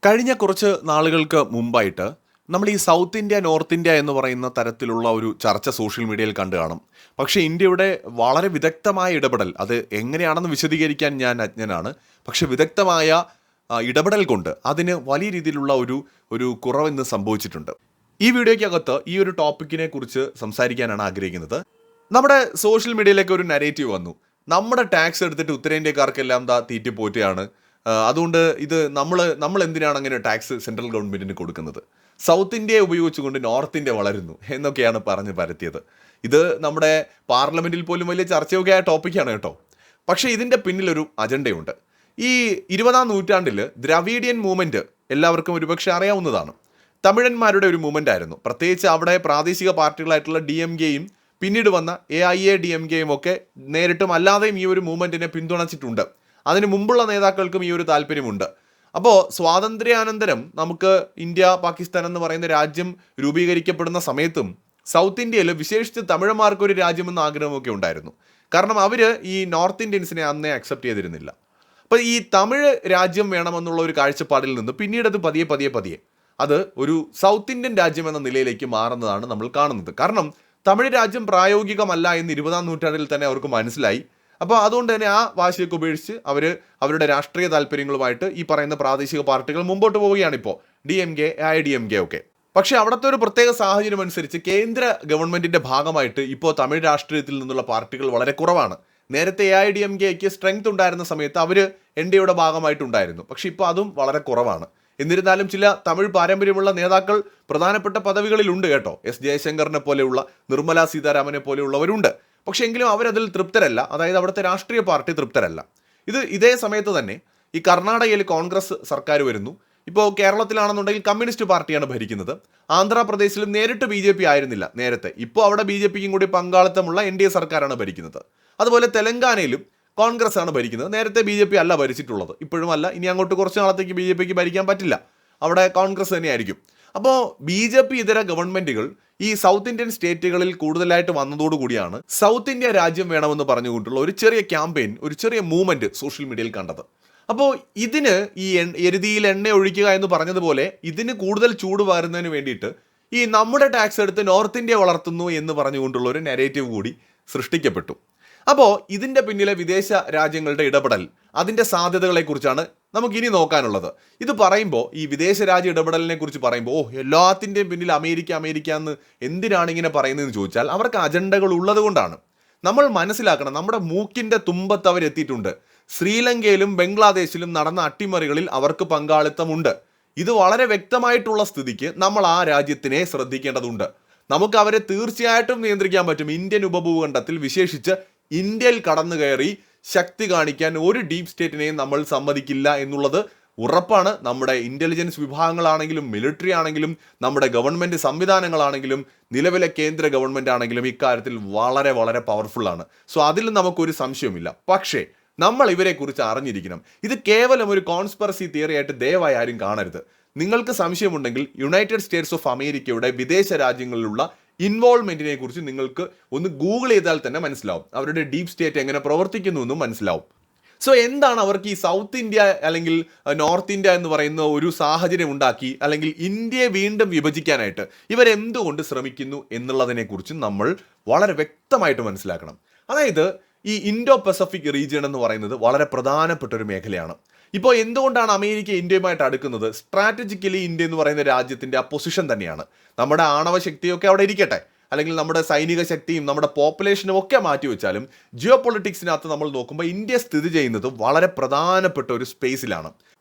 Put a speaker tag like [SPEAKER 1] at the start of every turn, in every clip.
[SPEAKER 1] കഴിഞ്ഞ കുറച്ച് നാളുകൾക്ക് മുമ്പായിട്ട് നമ്മൾ ഈ സൗത്ത് ഇന്ത്യ നോർത്ത് ഇന്ത്യ എന്ന് പറയുന്ന തരത്തിലുള്ള ഒരു ചർച്ച സോഷ്യൽ മീഡിയയിൽ കണ്ടു കാണും. പക്ഷേ ഇന്ത്യയുടെ വളരെ വിദഗ്ധമായ ഇടപെടൽ അത് എങ്ങനെയാണെന്ന് വിശദീകരിക്കാൻ ഞാൻ അജ്ഞനാണ്. പക്ഷെ വിദഗ്ധമായ ഇടപെടൽ കൊണ്ട് അതിന് വലിയ രീതിയിലുള്ള ഒരു ഒരു കുറവിന്ന് സംഭവിച്ചിട്ടുണ്ട്. ഈ വീഡിയോയ്ക്കകത്ത് ഈ ഒരു ടോപ്പിക്കിനെ കുറിച്ച് സംസാരിക്കാനാണ് ആഗ്രഹിക്കുന്നത്. നമ്മുടെ സോഷ്യൽ മീഡിയയിലേക്ക് ഒരു നരേറ്റീവ് വന്നു. നമ്മുടെ ടാക്സ് എടുത്തിട്ട് ഉത്തരേന്ത്യക്കാർക്കെല്ലാം തീറ്റിപ്പോറ്റുകയാണ്. അതുകൊണ്ട് ഇത് നമ്മൾ എന്തിനാണ് അങ്ങനെ ടാക്സ് സെൻട്രൽ ഗവൺമെൻറ്റിന് കൊടുക്കുന്നത്? സൗത്ത് ഇന്ത്യയെ ഉപയോഗിച്ചുകൊണ്ട് നോർത്ത് ഇന്ത്യ വളരുന്നു എന്നൊക്കെയാണ് പറഞ്ഞ് പരത്തിയത്. ഇത് നമ്മുടെ പാർലമെൻറ്റിൽ പോലും വലിയ ചർച്ചയൊക്കെ ആയ ടോപ്പിക്കാണ് കേട്ടോ. പക്ഷേ ഇതിൻ്റെ പിന്നിലൊരു അജണ്ടയുണ്ട്. ഈ 20-ാം നൂറ്റാണ്ടിൽ ദ്രവീഡിയൻ മൂവ്മെൻറ്റ് എല്ലാവർക്കും ഒരുപക്ഷെ അറിയാവുന്നതാണ്. തമിഴന്മാരുടെ ഒരു മൂവ്മെൻ്റ് ആയിരുന്നു. പ്രത്യേകിച്ച് അവിടെ പ്രാദേശിക പാർട്ടികളായിട്ടുള്ള DMKയും പിന്നീട് വന്ന AIADMKയും ഒക്കെ നേരിട്ടും അല്ലാതെയും ഈ ഒരു മൂവ്മെൻറ്റിനെ പിന്തുണച്ചിട്ടുണ്ട്. അതിന് മുമ്പുള്ള നേതാക്കൾക്കും ഈ ഒരു താല്പര്യമുണ്ട്. അപ്പോൾ സ്വാതന്ത്ര്യാനന്തരം നമുക്ക് ഇന്ത്യ പാകിസ്ഥാൻ എന്ന് പറയുന്ന രാജ്യം രൂപീകരിക്കപ്പെടുന്ന സമയത്തും സൗത്ത് ഇന്ത്യയിൽ വിശേഷിച്ച് തമിഴന്മാർക്കൊരു രാജ്യമെന്ന ആഗ്രഹമൊക്കെ ഉണ്ടായിരുന്നു. കാരണം അവർ ഈ നോർത്ത് ഇന്ത്യൻസിനെ അന്നേ അക്സെപ്റ്റ് ചെയ്തിരുന്നില്ല. അപ്പോൾ ഈ തമിഴ് രാജ്യം വേണമെന്നുള്ള ഒരു കാഴ്ചപ്പാടിൽ നിന്ന് പിന്നീട് അത് പതിയെ അത് ഒരു സൗത്ത് ഇന്ത്യൻ രാജ്യം എന്ന നിലയിലേക്ക് മാറുന്നതാണ് നമ്മൾ കാണുന്നത്. കാരണം തമിഴ് രാജ്യം പ്രായോഗികമല്ല എന്ന് 20-ാം നൂറ്റാണ്ടിൽ തന്നെ അവർക്ക് മനസ്സിലായി. അപ്പോൾ അതുകൊണ്ട് തന്നെ ആ വാശിയൊക്കെ ഉപേക്ഷിച്ച് അവരുടെ രാഷ്ട്രീയ താല്പര്യങ്ങളുമായിട്ട് ഈ പറയുന്ന പ്രാദേശിക പാർട്ടികൾ മുമ്പോട്ട് പോവുകയാണിപ്പോൾ. DMK, AIADMK ഒക്കെ. പക്ഷേ അവിടുത്തെ ഒരു പ്രത്യേക സാഹചര്യം അനുസരിച്ച് കേന്ദ്ര ഗവൺമെൻറ്റിൻ്റെ ഭാഗമായിട്ട് ഇപ്പോൾ തമിഴ് രാഷ്ട്രീയത്തിൽ നിന്നുള്ള പാർട്ടികൾ വളരെ കുറവാണ്. നേരത്തെ AIADMKയ്ക്ക് സ്ട്രെങ്ത് ഉണ്ടായിരുന്ന സമയത്ത് അവർ NDAയുടെ ഭാഗമായിട്ടുണ്ടായിരുന്നു. പക്ഷേ ഇപ്പോൾ അതും വളരെ കുറവാണ്. എന്നിരുന്നാലും ചില തമിഴ് പാരമ്പര്യമുള്ള നേതാക്കൾ പ്രധാനപ്പെട്ട പദവികളിലുണ്ട് കേട്ടോ. S ജയശങ്കറിനെ പോലെയുള്ള, നിർമ്മല സീതാരാമനെ പോലെയുള്ളവരുണ്ട്. പക്ഷേ എങ്കിലും അവരതിൽ തൃപ്തരല്ല. അതായത് അവിടുത്തെ രാഷ്ട്രീയ പാർട്ടി തൃപ്തരല്ല. ഇതേ സമയത്ത് തന്നെ ഈ കർണാടകയിൽ കോൺഗ്രസ് സർക്കാർ വരുന്നു. ഇപ്പോൾ കേരളത്തിലാണെന്നുണ്ടെങ്കിൽ കമ്മ്യൂണിസ്റ്റ് പാർട്ടിയാണ് ഭരിക്കുന്നത്. ആന്ധ്രാപ്രദേശിലും നേരിട്ട് BJP ആയിരുന്നില്ല നേരത്തെ. ഇപ്പോൾ അവിടെ BJPക്കും കൂടി പങ്കാളിത്തമുള്ള NDA സർക്കാരാണ് ഭരിക്കുന്നത്. അതുപോലെ തെലങ്കാനയിലും കോൺഗ്രസ് ആണ് ഭരിക്കുന്നത്. നേരത്തെ BJP അല്ല ഭരിച്ചിട്ടുള്ളത്, ഇപ്പോഴും അല്ല. ഇനി അങ്ങോട്ട് കുറച്ച് നാളത്തേക്ക് BJPക്ക് ഭരിക്കാൻ പറ്റില്ല. അവിടെ കോൺഗ്രസ് തന്നെയായിരിക്കും. അപ്പോൾ BJP ഇതര ഗവൺമെൻറ്റുകൾ ഈ സൗത്ത് ഇന്ത്യൻ സ്റ്റേറ്റുകളിൽ കൂടുതലായിട്ട് വന്നതോടുകൂടിയാണ് സൗത്ത് ഇന്ത്യ രാജ്യം വേണമെന്ന് പറഞ്ഞുകൊണ്ടുള്ള ഒരു ചെറിയ ക്യാമ്പയിൻ, ഒരു ചെറിയ മൂവ്മെൻറ്റ് സോഷ്യൽ മീഡിയയിൽ കണ്ടത്. അപ്പോൾ ഇതിന് ഈ എരുതിയിൽ എണ്ണ ഒഴിക്കുക എന്ന് പറഞ്ഞതുപോലെ ഇതിന് കൂടുതൽ ചൂട് പകരുന്നതിന് വേണ്ടിയിട്ട് ഈ നമ്മുടെ ടാക്സ് എടുത്ത് നോർത്ത് ഇന്ത്യ വളർത്തുന്നു എന്ന് പറഞ്ഞുകൊണ്ടുള്ള ഒരു നെറേറ്റീവ് കൂടി സൃഷ്ടിക്കപ്പെട്ടു. അപ്പോൾ ഇതിൻ്റെ പിന്നിലെ വിദേശ രാജ്യങ്ങളുടെ ഇടപെടൽ, അതിൻ്റെ സാധ്യതകളെക്കുറിച്ചാണ് നമുക്കിനി നോക്കാനുള്ളത്. ഇത് പറയുമ്പോൾ ഈ വിദേശ രാജ്യ ഇടപെടലിനെ കുറിച്ച് പറയുമ്പോൾ എല്ലാത്തിൻ്റെയും പിന്നിൽ അമേരിക്ക എന്ന് എന്തിനാണ് ഇങ്ങനെ പറയുന്നതെന്ന് ചോദിച്ചാൽ അവർക്ക് അജണ്ടകൾ ഉള്ളത് കൊണ്ടാണ്. നമ്മൾ മനസ്സിലാക്കണം, നമ്മുടെ മൂക്കിൻ്റെ തുമ്പത്ത് അവരെത്തിയിട്ടുണ്ട്. ശ്രീലങ്കയിലും ബംഗ്ലാദേശിലും നടന്ന അട്ടിമറികളിൽ അവർക്ക് പങ്കാളിത്തമുണ്ട്. ഇത് വളരെ വ്യക്തമായിട്ടുള്ള സ്ഥിതിക്ക് നമ്മൾ ആ രാജ്യത്തിനെ ശ്രദ്ധിക്കേണ്ടതുണ്ട്. നമുക്ക് അവരെ തീർച്ചയായിട്ടും നിയന്ത്രിക്കാൻ പറ്റും. ഇന്ത്യൻ ഉപഭൂഖണ്ഡത്തിൽ വിശേഷിച്ച് ഇന്ത്യയിൽ കടന്നു കയറി ശക്തി കാണിക്കാൻ ഒരു ഡീപ് സ്റ്റേറ്റിനെയും നമ്മൾ സമ്മതിക്കില്ല എന്നുള്ളത് ഉറപ്പാണ്. നമ്മുടെ ഇൻ്റലിജൻസ് വിഭാഗങ്ങളാണെങ്കിലും മിലിറ്ററി ആണെങ്കിലും നമ്മുടെ ഗവൺമെൻറ് സംവിധാനങ്ങളാണെങ്കിലും നിലവിലെ കേന്ദ്ര ഗവൺമെൻറ് ആണെങ്കിലും ഇക്കാര്യത്തിൽ വളരെ വളരെ പവർഫുള്ളാണ്. സോ അതിൽ നമുക്കൊരു സംശയമില്ല. പക്ഷേ നമ്മൾ ഇവരെക്കുറിച്ച് അറിഞ്ഞിരിക്കണം. ഇത് കേവലം ഒരു കോൺസ്പിറസി തിയറി ആയിട്ട് ദയവായി ആരും കാണരുത്. നിങ്ങൾക്ക് സംശയമുണ്ടെങ്കിൽ യുണൈറ്റഡ് സ്റ്റേറ്റ്സ് ഓഫ് അമേരിക്കയുടെ വിദേശ രാജ്യങ്ങളിലുള്ള ഇൻവോൾവ്മെൻറ്റിനെ കുറിച്ച് നിങ്ങൾക്ക് ഒന്ന് ഗൂഗിൾ ചെയ്താൽ തന്നെ മനസ്സിലാവും. അവരുടെ ഡീപ് സ്റ്റേറ്റ് എങ്ങനെ പ്രവർത്തിക്കുന്നു എന്നും മനസ്സിലാവും. സോ എന്താണ് അവർക്ക് ഈ സൗത്ത് ഇന്ത്യ അല്ലെങ്കിൽ നോർത്ത് ഇന്ത്യ എന്ന് പറയുന്ന ഒരു സാഹചര്യം ഉണ്ടാക്കി, അല്ലെങ്കിൽ ഇന്ത്യയെ വീണ്ടും വിഭജിക്കാനായിട്ട് ഇവരെന്തുകൊണ്ട് ശ്രമിക്കുന്നു എന്നുള്ളതിനെക്കുറിച്ച് നമ്മൾ വളരെ വ്യക്തമായിട്ട് മനസ്സിലാക്കണം. അതായത് ഈ ഇൻഡോ പസഫിക് റീജിയൻ എന്ന് പറയുന്നത് വളരെ പ്രധാനപ്പെട്ട ഒരു മേഖലയാണ്. ഇപ്പോൾ എന്തുകൊണ്ടാണ് അമേരിക്ക ഇന്ത്യയുമായിട്ട് അടുക്കുന്നത്? സ്ട്രാറ്റജിക്കലി ഇന്ത്യ എന്ന് പറയുന്ന രാജ്യത്തിൻ്റെ ആ പൊസിഷൻ തന്നെയാണ്. നമ്മുടെ ആണവ ശക്തിയൊക്കെ അവിടെ ഇരിക്കട്ടെ, അല്ലെങ്കിൽ നമ്മുടെ സൈനിക ശക്തിയും നമ്മുടെ പോപ്പുലേഷനും ഒക്കെ മാറ്റി വെച്ചാലും ജിയോ പൊളിറ്റിക്സിനകത്ത് നമ്മൾ നോക്കുമ്പോൾ ഇന്ത്യ സ്ഥിതി ചെയ്യുന്നത് വളരെ പ്രധാനപ്പെട്ട ഒരു സ്പേസിലാണ്.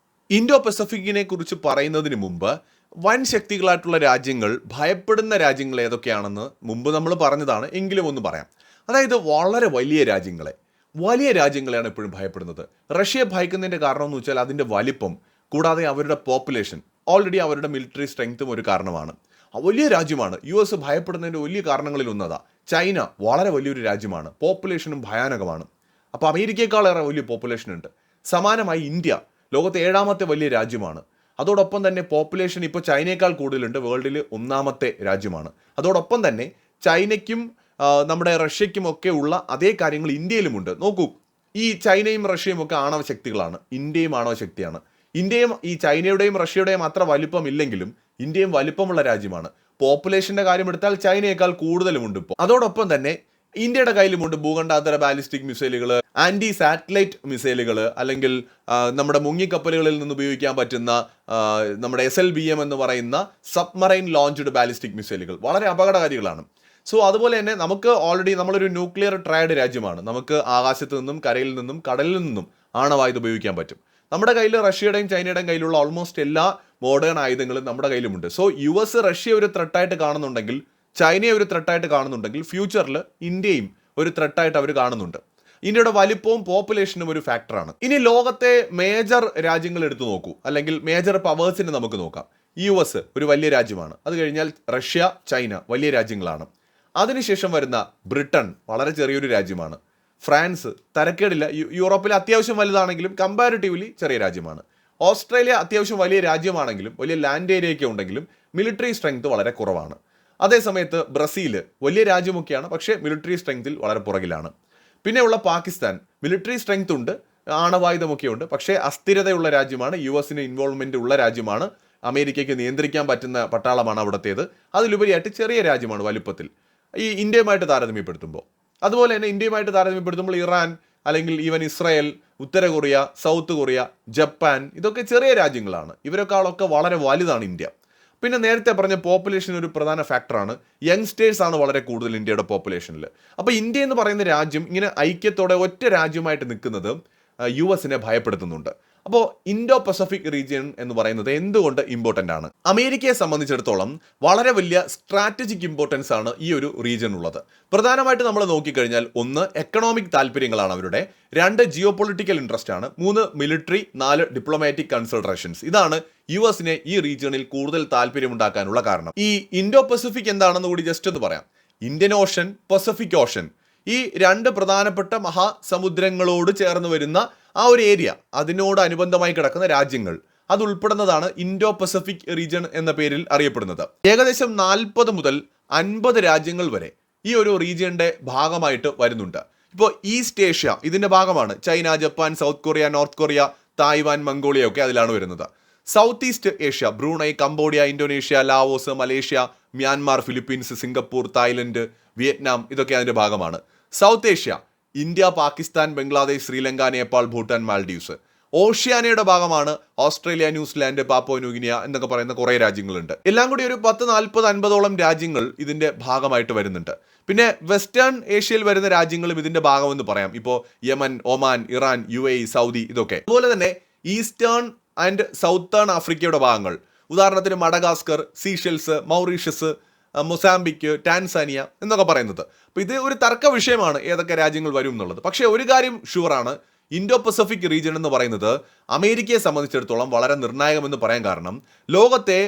[SPEAKER 1] ഇൻഡോ പസഫിക്കിനെ കുറിച്ച് പറയുന്നതിന് മുമ്പ് വൻ ശക്തികളായിട്ടുള്ള രാജ്യങ്ങൾ, ഭയപ്പെടുന്ന രാജ്യങ്ങൾ ഏതൊക്കെയാണെന്ന് മുമ്പ് നമ്മൾ പറഞ്ഞതാണ്. എങ്കിലും ഒന്ന് പറയാം. അതായത് വളരെ വലിയ രാജ്യങ്ങളെയാണ് എപ്പോഴും ഭയപ്പെടുന്നത്. റഷ്യയെ ഭയക്കുന്നതിൻ്റെ കാരണം എന്ന് വെച്ചാൽ അതിൻ്റെ വലിപ്പം, കൂടാതെ അവരുടെ പോപ്പുലേഷൻ, ഓൾറെഡി അവരുടെ മിലിറ്ററി സ്ട്രെങ്ത്തും ഒരു കാരണമാണ്. വലിയ രാജ്യമാണ്. US ഭയപ്പെടുന്നതിൻ്റെ വലിയ കാരണങ്ങളിൽ ഒന്നതാ. ചൈന വളരെ വലിയൊരു രാജ്യമാണ്, പോപ്പുലേഷനും ഭയാനകമാണ്. അപ്പോൾ അമേരിക്കയെക്കാളേറെ വലിയ പോപ്പുലേഷൻ ഉണ്ട്. സമാനമായി ഇന്ത്യ ലോകത്തെ 7ാമത്തെ വലിയ രാജ്യമാണ്. അതോടൊപ്പം തന്നെ പോപ്പുലേഷൻ ഇപ്പോൾ ചൈനയേക്കാൾ കൂടുതലുണ്ട്, വേൾഡിൽ 1ാമത്തെ രാജ്യമാണ്. അതോടൊപ്പം തന്നെ ചൈനയ്ക്കും നമ്മുടെ റഷ്യയ്ക്കുമൊക്കെ ഉള്ള അതേ കാര്യങ്ങൾ ഇന്ത്യയിലുമുണ്ട്. നോക്കൂ, ഈ ചൈനയും റഷ്യയും ഒക്കെ ആണവ ശക്തികളാണ്, ഇന്ത്യയും ആണവ ശക്തിയാണ്. ഇന്ത്യയും ഈ ചൈനയുടെയും റഷ്യയുടെയും അത്ര വലിപ്പമില്ലെങ്കിലും ഇന്ത്യയും വലിപ്പമുള്ള രാജ്യമാണ്. പോപ്പുലേഷന്റെ കാര്യം എടുത്താൽ ചൈനയേക്കാൾ കൂടുതലുമുണ്ട് ഇപ്പോൾ. അതോടൊപ്പം തന്നെ ഇന്ത്യയുടെ കയ്യിലുമുണ്ട് ഭൂഖണ്ഡാന്തര ബാലിസ്റ്റിക് മിസൈലുകൾ, ആന്റി സാറ്റലൈറ്റ് മിസൈലുകൾ, അല്ലെങ്കിൽ നമ്മുടെ മുങ്ങിക്കപ്പലുകളിൽ നിന്ന് ഉപയോഗിക്കാൻ പറ്റുന്ന നമ്മുടെ SLBM എന്ന് പറയുന്ന സബ്മറൈൻ ലോഞ്ച്ഡ് ബാലിസ്റ്റിക് മിസൈലുകൾ വളരെ അപകടകാരികളാണ്. സോ അതുപോലെ തന്നെ നമുക്ക് ഓൾറെഡി നമ്മളൊരു ന്യൂക്ലിയർ ട്രയഡ് രാജ്യമാണ്. നമുക്ക് ആകാശത്ത് നിന്നും കരയിൽ നിന്നും കടലിൽ നിന്നും ആണവായുധം ഉപയോഗിക്കാൻ പറ്റും. നമ്മുടെ കയ്യിൽ റഷ്യയുടെയും ചൈനയുടെയും കയ്യിലുള്ള ഓൾമോസ്റ്റ് എല്ലാ മോഡേൺ ആയുധങ്ങളും നമ്മുടെ കയ്യിലുമുണ്ട്. സോ US റഷ്യ ഒരു ത്രെട്ടായിട്ട് കാണുന്നുണ്ടെങ്കിൽ, ചൈനയെ ഒരു ത്രെട്ടായിട്ട് കാണുന്നുണ്ടെങ്കിൽ, ഫ്യൂച്ചറിൽ ഇന്ത്യയും ഒരു ത്രെട്ടായിട്ട് അവർ കാണുന്നുണ്ട്. ഇന്ത്യയുടെ വലിപ്പവും പോപ്പുലേഷനും ഒരു ഫാക്ടറാണ്. ഇനി ലോകത്തെ മേജർ രാജ്യങ്ങൾ എടുത്തു നോക്കൂ, അല്ലെങ്കിൽ മേജർ പവേഴ്സിനെ നമുക്ക് നോക്കാം. US ഒരു വലിയ രാജ്യമാണ്. അത് കഴിഞ്ഞാൽ റഷ്യ, ചൈന വലിയ രാജ്യങ്ങളാണ്. അതിനുശേഷം വരുന്ന ബ്രിട്ടൻ വളരെ ചെറിയൊരു രാജ്യമാണ്. ഫ്രാൻസ് തരക്കേടില്ല, യൂറോപ്പിൽ അത്യാവശ്യം വലുതാണെങ്കിലും കമ്പാരിറ്റീവ്ലി ചെറിയ രാജ്യമാണ്. ഓസ്ട്രേലിയ അത്യാവശ്യം വലിയ രാജ്യമാണെങ്കിലും വലിയ ലാൻഡ് ഏരിയയൊക്കെ ഉണ്ടെങ്കിലും മിലിറ്ററി സ്ട്രെങ്ത് വളരെ കുറവാണ്. അതേസമയത്ത് ബ്രസീൽ വലിയ രാജ്യമൊക്കെയാണ്, പക്ഷേ മിലിറ്ററി സ്ട്രെങ്തിൽ വളരെ പുറകിലാണ്. പിന്നെയുള്ള പാകിസ്ഥാൻ മിലിറ്ററി സ്ട്രെങ്ത് ഉണ്ട്, ആണവായുധമൊക്കെ ഉണ്ട്, പക്ഷേ അസ്ഥിരതയുള്ള രാജ്യമാണ്. USന് ഇൻവോൾവ്മെന്റ് ഉള്ള രാജ്യമാണ്. അമേരിക്കയ്ക്ക് നിയന്ത്രിക്കാൻ പറ്റുന്ന പട്ടാളമാണ് അവിടത്തേത്. അതിലുപരിയായിട്ട് ചെറിയ രാജ്യമാണ് വലുപ്പത്തിൽ ഈ ഇന്ത്യയുമായിട്ട് താരതമ്യപ്പെടുത്തുമ്പോൾ. അതുപോലെ തന്നെ ഇന്ത്യയുമായിട്ട് താരതമ്യപ്പെടുത്തുമ്പോൾ ഇറാൻ, അല്ലെങ്കിൽ ഈവൻ ഇസ്രായേൽ, ഉത്തര കൊറിയ, സൗത്ത് കൊറിയ, ജപ്പാൻ, ഇതൊക്കെ ചെറിയ രാജ്യങ്ങളാണ്. ഇവരെക്കാളൊക്കെ വളരെ വലുതാണ് ഇന്ത്യ. പിന്നെ നേരത്തെ പറഞ്ഞ പോപ്പുലേഷൻ ഒരു പ്രധാന ഫാക്ടറാണ്. യങ്സ്റ്റേഴ്സ് ആണ് വളരെ കൂടുതൽ ഇന്ത്യയുടെ പോപ്പുലേഷനിൽ. അപ്പോൾ ഇന്ത്യ എന്ന് പറയുന്ന രാജ്യം ഇങ്ങനെ ഐക്യത്തോടെ ഒറ്റ രാജ്യമായിട്ട് നിൽക്കുന്നത് USനെ ഭയപ്പെടുത്തുന്നുണ്ട്. അപ്പോൾ ഇൻഡോ പസഫിക് റീജിയൻ എന്ന് പറയുന്നത് എന്തുകൊണ്ട് ഇമ്പോർട്ടൻ്റ് ആണ്? അമേരിക്കയെ സംബന്ധിച്ചിടത്തോളം വളരെ വലിയ സ്ട്രാറ്റജിക് ഇമ്പോർട്ടൻസ് ആണ് ഈ ഒരു റീജിയൻ ഉള്ളത്. പ്രധാനമായിട്ട് നമ്മൾ നോക്കിക്കഴിഞ്ഞാൽ 1 എക്കണോമിക് താല്പര്യങ്ങളാണ് അവരുടെ, 2 ജിയോ പൊളിറ്റിക്കൽ ഇൻട്രസ്റ്റ് ആണ്, 3 മിലിറ്ററി, 4 ഡിപ്ലോമാറ്റിക് കൺസിഡറേഷൻസ്. ഇതാണ് USനെ ഈ റീജിയണിൽ കൂടുതൽ താല്പര്യമുണ്ടാക്കാനുള്ള കാരണം. ഈ ഇൻഡോ പസഫിക് എന്താണെന്ന് കൂടി ജസ്റ്റ് ഒന്ന് പറയാം. ഇന്ത്യൻ ഓഷൻ, പസഫിക് ഓഷൻ, ഈ 2 പ്രധാനപ്പെട്ട മഹാസമുദ്രങ്ങളോട് ചേർന്ന് വരുന്ന ആ ഒരു ഏരിയ, അതിനോട് അനുബന്ധമായി കിടക്കുന്ന രാജ്യങ്ങൾ, അത് ഉൾപ്പെടുന്നതാണ് ഇൻഡോ പസഫിക് റീജിയൻ എന്ന പേരിൽ അറിയപ്പെടുന്നത്. ഏകദേശം 40 മുതൽ 50 രാജ്യങ്ങൾ വരെ ഈ ഒരു റീജിയന്റെ ഭാഗമായിട്ട് വരുന്നുണ്ട്. ഇപ്പോൾ ഈസ്റ്റ് ഏഷ്യ ഇതിന്റെ ഭാഗമാണ്. China, Japan, South Korea, North Korea, Taiwan, Mongolia ഒക്കെ അതിലാണ് വരുന്നത്. South East Asia, Brunei, Cambodia, Indonesia, Laos, Malaysia, Myanmar, Philippines, Singapore, Thailand, Vietnam, ഇതൊക്കെ അതിന്റെ ഭാഗമാണ്. South Asia, India, Pakistan, Bangladesh, Sri Lanka, Nepal, Bhutan, Maldives. ഓഷ്യാനയുടെ ഭാഗമാണ് ഓസ്ട്രേലിയ, ന്യൂസിലാൻഡ്, പാപ്പുവ ന്യൂഗിനിയ എന്നൊക്കെ പറയുന്ന കുറേ രാജ്യങ്ങളുണ്ട്. എല്ലാം കൂടി ഒരു 10, 40, 50ഓളം രാജ്യങ്ങൾ ഇതിന്റെ ഭാഗമായിട്ട് വരുന്നുണ്ട്. പിന്നെ വെസ്റ്റേൺ ഏഷ്യയിൽ വരുന്ന രാജ്യങ്ങളും ഇതിന്റെ ഭാഗമെന്ന് പറയാം. ഇപ്പോൾ Yemen, Oman, Iran, UAE, Saudi, ഇതൊക്കെ. അതുപോലെ തന്നെ ഈസ്റ്റേൺ ആൻഡ് സൗത്തേൺ ആഫ്രിക്കയുടെ ഭാഗങ്ങൾ, ഉദാഹരണത്തിന് Madagascar, Seychelles, Mauritius, Mozambique, Tanzania എന്നൊക്കെ പറയുന്നത്. അപ്പോൾ ഇത് ഒരു തർക്ക വിഷയമാണ് ഏതൊക്കെ രാജ്യങ്ങൾ വരും എന്നുള്ളത്. പക്ഷേ ഒരു കാര്യം ഷുവറാണ്, ഇൻഡോ പസഫിക് റീജിയൻ എന്ന് പറയുന്നത് അമേരിക്കയെ സംബന്ധിച്ചിടത്തോളം വളരെ നിർണായകമെന്ന് പറയാൻ കാരണം, ലോകത്തെ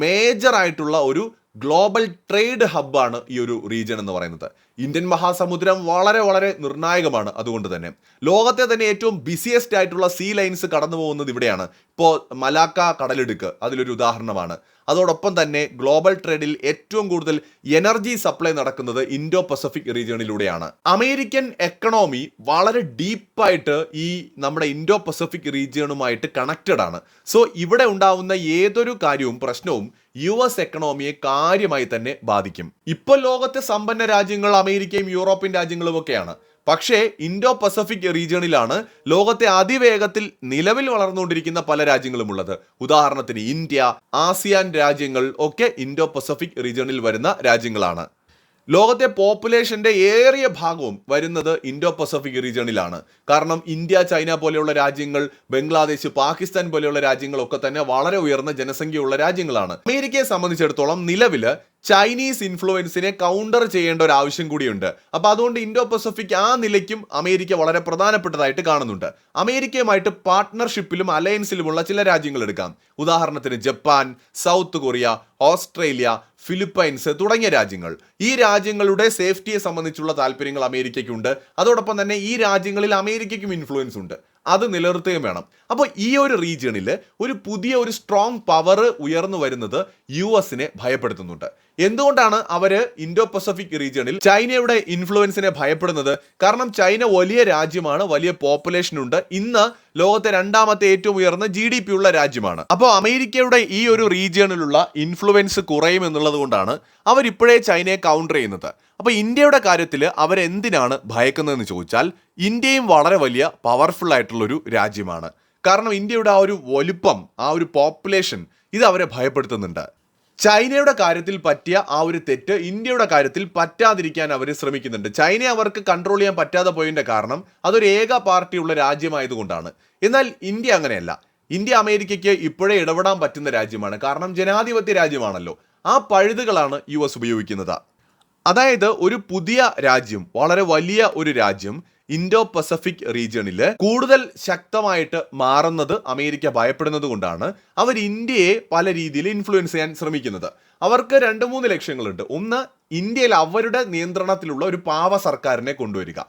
[SPEAKER 1] മേജർ ആയിട്ടുള്ള ഒരു ഗ്ലോബൽ ട്രേഡ് ഹബ്ബാണ് ഈ ഒരു റീജിയൻ എന്ന് പറയുന്നത്. ഇന്ത്യൻ മഹാസമുദ്രം വളരെ വളരെ നിർണായകമാണ്. അതുകൊണ്ട് തന്നെ ലോകത്തെ തന്നെ ഏറ്റവും ബിസിയസ്റ്റ് ആയിട്ടുള്ള സീ ലൈൻസ് കടന്നു പോകുന്നത് ഇവിടെയാണ്. ഇപ്പോൾ മലാക്ക കടലിടുക്ക് അതിലൊരു ഉദാഹരണമാണ്. അതോടൊപ്പം തന്നെ ഗ്ലോബൽ ട്രേഡിൽ ഏറ്റവും കൂടുതൽ എനർജി സപ്ലൈ നടക്കുന്നത് ഇൻഡോ പസഫിക് റീജിയണിലൂടെയാണ്. അമേരിക്കൻ എക്കണോമി വളരെ ഡീപ്പായിട്ട് ഈ നമ്മുടെ ഇൻഡോ പസഫിക് റീജിയണുമായിട്ട് കണക്റ്റഡ് ആണ്. സോ ഇവിടെ ഉണ്ടാവുന്ന ഏതൊരു കാര്യവും പ്രശ്നവും US എക്കണോമിയെ കാര്യമായി തന്നെ ബാധിക്കും. ഇപ്പോൾ ലോകത്തെ സമ്പന്ന രാജ്യങ്ങൾ അമേരിക്കയും യൂറോപ്യൻ രാജ്യങ്ങളും ഒക്കെയാണ്. പക്ഷേ ഇൻഡോ പസഫിക് റീജിയണിലാണ് ലോകത്തെ അതിവേഗത്തിൽ നിലവിൽ വളർന്നുകൊണ്ടിരിക്കുന്ന പല രാജ്യങ്ങളും ഉള്ളത്. ഉദാഹരണത്തിന് ഇന്ത്യ, ആസിയാൻ രാജ്യങ്ങൾ ഒക്കെ ഇൻഡോ പസഫിക് റീജിയണിൽ വരുന്ന രാജ്യങ്ങളാണ്. ലോകത്തെ പോപ്പുലേഷന്റെ ഏറിയ ഭാഗവും വരുന്നത് ഇൻഡോ പസഫിക് റീജിയണിലാണ്. കാരണം ഇന്ത്യ, ചൈന പോലെയുള്ള രാജ്യങ്ങൾ, ബംഗ്ലാദേശ്, പാകിസ്ഥാൻ പോലെയുള്ള രാജ്യങ്ങളൊക്കെ തന്നെ വളരെ ഉയർന്ന ജനസംഖ്യയുള്ള രാജ്യങ്ങളാണ്. അമേരിക്കയെ സംബന്ധിച്ചിടത്തോളം നിലവില് ചൈനീസ് ഇൻഫ്ലുവൻസിനെ കൗണ്ടർ ചെയ്യേണ്ട ഒരു ആവശ്യം കൂടിയുണ്ട്. അപ്പോൾ അതുകൊണ്ട് ഇൻഡോ പസഫിക് ആ നിലയ്ക്കും അമേരിക്ക വളരെ പ്രധാനപ്പെട്ടതായിട്ട് കാണുന്നുണ്ട്. അമേരിക്കയുമായിട്ട് പാർട്ട്ണർഷിപ്പിലും അലയൻസിലുമുള്ള ചില രാജ്യങ്ങൾ എടുക്കാം. ഉദാഹരണത്തിന് Japan, South Korea, Australia, Philippines തുടങ്ങിയ രാജ്യങ്ങൾ. ഈ രാജ്യങ്ങളുടെ സേഫ്റ്റിയെ സംബന്ധിച്ചുള്ള താല്പര്യങ്ങൾ അമേരിക്കയ്ക്കുണ്ട്. അതോടൊപ്പം തന്നെ ഈ രാജ്യങ്ങളിൽ അമേരിക്കയ്ക്കും ഇൻഫ്ലുവൻസ് ഉണ്ട്. അത് നിലനിർത്തുകയും വേണം. അപ്പോൾ ഈ ഒരു റീജിയണിൽ ഒരു പുതിയ സ്ട്രോങ് പവർ ഉയർന്നു വരുന്നത് US ഭയപ്പെടുത്തുന്നുണ്ട്. എന്തുകൊണ്ടാണ് അവര് ഇൻഡോ പസഫിക് റീജിയണിൽ ചൈനയുടെ ഇൻഫ്ലുവൻസിനെ ഭയപ്പെടുന്നത്? കാരണം ചൈന വലിയ രാജ്യമാണ്, വലിയ പോപ്പുലേഷൻ ഉണ്ട്, ഇന്ന് ലോകത്തെ രണ്ടാമത്തെ ഏറ്റവും ഉയർന്ന GDP ഉള്ള രാജ്യമാണ്. അപ്പോൾ അമേരിക്കയുടെ ഈ ഒരു റീജിയണിലുള്ള ഇൻഫ്ലുവൻസ് കുറയും എന്നുള്ളത് കൊണ്ടാണ് അവരിപ്പോഴേ ചൈനയെ കൗണ്ടർ ചെയ്യുന്നത്. അപ്പോൾ ഇന്ത്യയുടെ കാര്യത്തിൽ അവരെന്തിനാണ് ഭയക്കുന്നതെന്ന് ചോദിച്ചാൽ, ഇന്ത്യയും വളരെ വലിയ പവർഫുൾ ആയിട്ടുള്ളൊരു രാജ്യമാണ്. കാരണം ഇന്ത്യയുടെ ആ ഒരു വലുപ്പം, ആ ഒരു പോപ്പുലേഷൻ, ഇത് അവരെ ഭയപ്പെടുത്തുന്നുണ്ട്. ചൈനയുടെ കാര്യത്തിൽ പറ്റിയ ആ ഒരു തെറ്റ് ഇന്ത്യയുടെ കാര്യത്തിൽ പറ്റാതിരിക്കാൻ അവർ ശ്രമിക്കുന്നുണ്ട്. ചൈനയെ അവർക്ക് കൺട്രോൾ ചെയ്യാൻ പറ്റാതെ പോയതിൻ്റെ കാരണം അതൊരു ഏക പാർട്ടിയുള്ള രാജ്യമായതുകൊണ്ടാണ്. എന്നാൽ ഇന്ത്യ അങ്ങനെയല്ല. ഇന്ത്യ അമേരിക്കയ്ക്ക് ഇപ്പോഴേ ഇടപെടാൻ പറ്റുന്ന രാജ്യമാണ്. കാരണം ജനാധിപത്യ രാജ്യമാണല്ലോ. ആ പഴുതുകളാണ് US ഉപയോഗിക്കുന്നത്. അതായത് ഒരു പുതിയ രാജ്യം, വളരെ വലിയ ഒരു രാജ്യം ഇൻഡോ പസഫിക് റീജിയണിൽ കൂടുതൽ ശക്തമായിട്ട് മാറുന്നത് അമേരിക്ക ഭയപ്പെടുന്നത് കൊണ്ടാണ് അവർ ഇന്ത്യയെ പല രീതിയിൽ ഇൻഫ്ലുവൻസ് ചെയ്യാൻ ശ്രമിക്കുന്നത്. അവർക്ക് 2-3 ലക്ഷ്യങ്ങളുണ്ട്. ഒന്ന്, ഇന്ത്യയിൽ അവരുടെ നിയന്ത്രണത്തിലുള്ള ഒരു പാവ സർക്കാരിനെ കൊണ്ടുവരിക,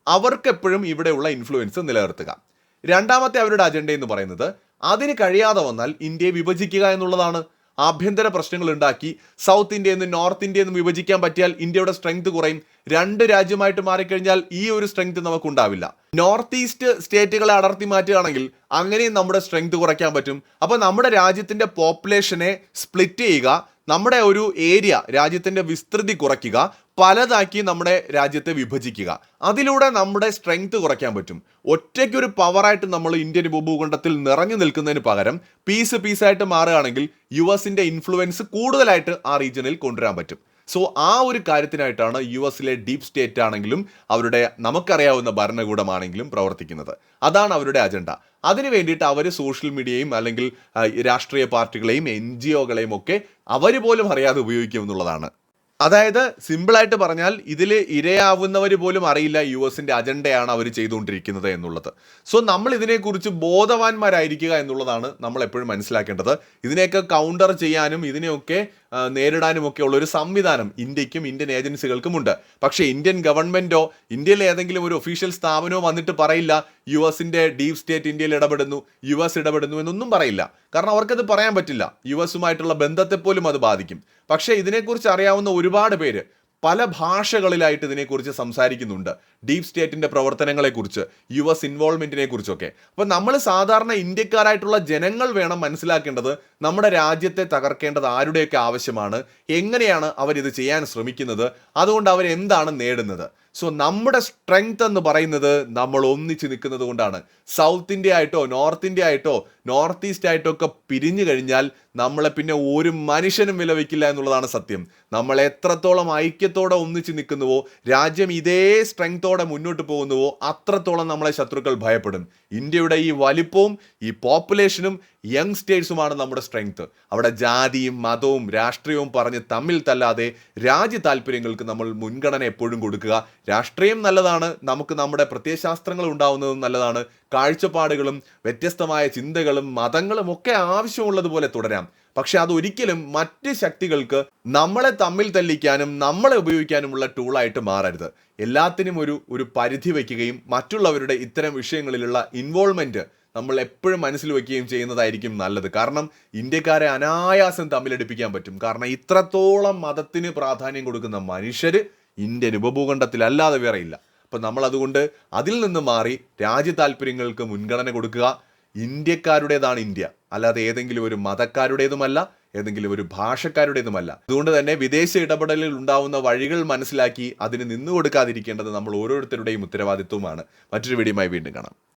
[SPEAKER 1] അവർക്ക് എപ്പോഴും ഇവിടെയുള്ള ഇൻഫ്ലുവൻസ് നിലനിർത്തുക. രണ്ടാമത്തെ അവരുടെ അജണ്ട എന്ന് പറയുന്നത് അതിന് കഴിയാതെ വന്നാൽ ഇന്ത്യയെ വിഭജിക്കുക എന്നുള്ളതാണ്. ആഭ്യന്തര പ്രശ്നങ്ങൾ ഉണ്ടാക്കി സൗത്ത് ഇന്ത്യയിൽ നിന്നും നോർത്ത് ഇന്ത്യയിൽ നിന്നും വിഭജിക്കാൻ പറ്റിയാൽ ഇന്ത്യയുടെ സ്ട്രെങ്ത് കുറയും. 2 രാജ്യമായിട്ട് മാറിക്കഴിഞ്ഞാൽ ഈ ഒരു സ്ട്രെങ്ത് നമുക്കുണ്ടാവില്ല. നോർത്ത് ഈസ്റ്റ് സ്റ്റേറ്റുകളെ അടർത്തി മാറ്റുകയാണെങ്കിൽ അങ്ങനെയും നമ്മുടെ സ്ട്രെങ്ത് കുറയ്ക്കാൻ പറ്റും. അപ്പോൾ നമ്മുടെ രാജ്യത്തിന്റെ പോപ്പുലേഷനെ സ്പ്ലിറ്റ് ചെയ്യുക, നമ്മുടെ ഒരു ഏരിയ, രാജ്യത്തിന്റെ വിസ്തൃതി കുറയ്ക്കുക, പലതാക്കി നമ്മുടെ രാജ്യത്തെ വിഭജിക്കുക, അതിലൂടെ നമ്മുടെ സ്ട്രെങ്ത് കുറയ്ക്കാൻ പറ്റും. ഒറ്റയ്ക്കൊരു പവറായിട്ട് നമ്മൾ ഇന്ത്യൻ ഉപഭൂഖണ്ഡത്തിൽ നിറഞ്ഞു നിൽക്കുന്നതിന് പകരം പീസായിട്ട് മാറുകയാണെങ്കിൽ US ഇൻഫ്ലുവൻസ് കൂടുതലായിട്ട് ആ റീജിയനിൽ കൊണ്ടുവരാൻ പറ്റും. സോ ആ ഒരു കാര്യത്തിനായിട്ടാണ് US ഡീപ് സ്റ്റേറ്റ് ആണെങ്കിലും അവരുടെ നമുക്കറിയാവുന്ന ഭരണകൂടമാണെങ്കിലും പ്രവർത്തിക്കുന്നത്. അതാണ് അവരുടെ അജണ്ട. അതിന് വേണ്ടിയിട്ട് അവർ സോഷ്യൽ മീഡിയയും അല്ലെങ്കിൽ രാഷ്ട്രീയ പാർട്ടികളെയും NGOകളെയും ഒക്കെ അവർ പോലും അറിയാതെ ഉപയോഗിക്കും എന്നുള്ളതാണ്. അതായത് സിമ്പിളായിട്ട് പറഞ്ഞാൽ ഇതിൽ ഇരയാവുന്നവർ പോലും അറിയില്ല US അജണ്ടയാണ് അവർ ചെയ്തുകൊണ്ടിരിക്കുന്നത് എന്നുള്ളത്. സോ നമ്മൾ ഇതിനെക്കുറിച്ച് ബോധവാന്മാരായിരിക്കുക എന്നുള്ളതാണ് നമ്മൾ എപ്പോഴും മനസ്സിലാക്കേണ്ടത്. ഇതിനെയൊക്കെ കൗണ്ടർ ചെയ്യാനും ഇതിനെയൊക്കെ നേരിടാനും ഒക്കെ ഉള്ള ഒരു സംവിധാനം ഇന്ത്യക്കും ഇന്ത്യൻ ഏജൻസികൾക്കും ഉണ്ട്. പക്ഷേ ഇന്ത്യൻ ഗവൺമെന്റോ ഇന്ത്യയിലെ ഏതെങ്കിലും ഒരു ഒഫീഷ്യൽ സ്ഥാപനമോ വന്നിട്ട് പറയില്ല US ഡീപ് സ്റ്റേറ്റ് ഇന്ത്യയിൽ ഇടപെടുന്നു, US ഇടപെടുന്നു എന്നൊന്നും പറയില്ല. കാരണം അവർക്കത് പറയാൻ പറ്റില്ല. US ബന്ധത്തെ പോലും അത് ബാധിക്കും. പക്ഷേ ഇതിനെക്കുറിച്ച് അറിയാവുന്ന ഒരുപാട് പേര് പല ഭാഷകളിലായിട്ട് ഇതിനെക്കുറിച്ച് സംസാരിക്കുന്നുണ്ട്. ഡീപ് സ്റ്റേറ്റിന്റെ പ്രവർത്തനങ്ങളെക്കുറിച്ച്, US ഇൻവോൾവ്മെന്റിനെ കുറിച്ചൊക്കെ. അപ്പോൾ നമ്മൾ സാധാരണ ഇന്ത്യക്കാരായിട്ടുള്ള ജനങ്ങൾ വേണം മനസ്സിലാക്കേണ്ടത് നമ്മുടെ രാജ്യത്തെ തകർക്കേണ്ടത് ആരുടെയൊക്കെ ആവശ്യമാണ്, എങ്ങനെയാണ് അവരിത് ചെയ്യാൻ ശ്രമിക്കുന്നത്, അതുകൊണ്ട് അവരെന്താണ് നേടുന്നത്. സോ നമ്മുടെ സ്ട്രെങ്ത് എന്ന് പറയുന്നത് നമ്മൾ ഒന്നിച്ച് നിൽക്കുന്നത് കൊണ്ടാണ്. സൗത്ത് ഇന്ത്യ ആയിട്ടോ നോർത്ത് ഇന്ത്യ ആയിട്ടോ നോർത്ത് ഈസ്റ്റ് ആയിട്ടോ ഒക്കെ പിരിഞ്ഞു കഴിഞ്ഞാൽ നമ്മളെ പിന്നെ ഒരു മനുഷ്യനും വിലവെക്കില്ല എന്നുള്ളതാണ് സത്യം. നമ്മൾ എത്രത്തോളം ഐക്യത്തോടെ ഒന്നിച്ച് നിൽക്കുന്നുവോ, രാജ്യം ഇതേ സ്ട്രെങ്തോടെ മുന്നോട്ട് പോകുന്നുവോ, അത്രത്തോളം നമ്മളെ ശത്രുക്കൾ ഭയപ്പെടും. ഇന്ത്യയുടെ ഈ വലിപ്പവും ഈ പോപ്പുലേഷനും യങ് സ്റ്റേറ്റ്സുമാണ് നമ്മുടെ സ്ട്രെങ്ത്. അവിടെ ജാതിയും മതവും രാഷ്ട്രീയവും പറഞ്ഞ് തമ്മിൽ തല്ലാതെ രാജ്യ താല്പര്യങ്ങൾക്ക് നമ്മൾ മുൻഗണന എപ്പോഴും കൊടുക്കുക. രാഷ്ട്രീയം നല്ലതാണ്, നമുക്ക് നമ്മുടെ പ്രത്യയശാസ്ത്രങ്ങൾ ഉണ്ടാവുന്നതും നല്ലതാണ്, കാഴ്ചപ്പാടുകളും വ്യത്യസ്തമായ ചിന്തകളും മതങ്ങളും ഒക്കെ ആവശ്യമുള്ളതുപോലെ തുടരാം. പക്ഷെ അതൊരിക്കലും മറ്റ് ശക്തികൾക്ക് നമ്മളെ തമ്മിൽ തല്ലിക്കാനും നമ്മളെ ഉപയോഗിക്കാനുമുള്ള ടൂളായിട്ട് മാറരുത്. എല്ലാത്തിനും ഒരു പരിധി വയ്ക്കുകയും മറ്റുള്ളവരുടെ ഇത്തരം വിഷയങ്ങളിലുള്ള ഇൻവോൾവ്മെന്റ് നമ്മൾ എപ്പോഴും മനസ്സിൽ വയ്ക്കുകയും ചെയ്യുന്നതായിരിക്കും നല്ലത്. കാരണം ഇന്ത്യക്കാരെ അനായാസം തമ്മിലടിപ്പിക്കാൻ പറ്റും. കാരണം ഇത്രത്തോളം മതത്തിന് പ്രാധാന്യം കൊടുക്കുന്ന മനുഷ്യര് ഇന്ത്യൻ ഉപഭൂഖണ്ഡത്തിലല്ലാതെ വേറെ ഇല്ല. അപ്പം നമ്മൾ അതുകൊണ്ട് അതിൽ നിന്ന് മാറി രാജ്യ താല്പര്യങ്ങൾക്ക് മുൻഗണന കൊടുക്കുക. ഇന്ത്യക്കാരുടേതാണ് ഇന്ത്യ, അല്ലാതെ ഏതെങ്കിലും ഒരു മതക്കാരുടേതുമല്ല, ഏതെങ്കിലും ഒരു ഭാഷക്കാരുടേതുമല്ല. അതുകൊണ്ട് തന്നെ വിദേശ ഇടപെടലിൽ ഉണ്ടാവുന്ന വഴികൾ മനസ്സിലാക്കി അതിന് നിന്നു കൊടുക്കാതിരിക്കേണ്ടത് നമ്മൾ ഓരോരുത്തരുടെയും ഉത്തരവാദിത്വമാണ്. മറ്റൊരു വീഡിയോയുമായി വീണ്ടും കാണാം.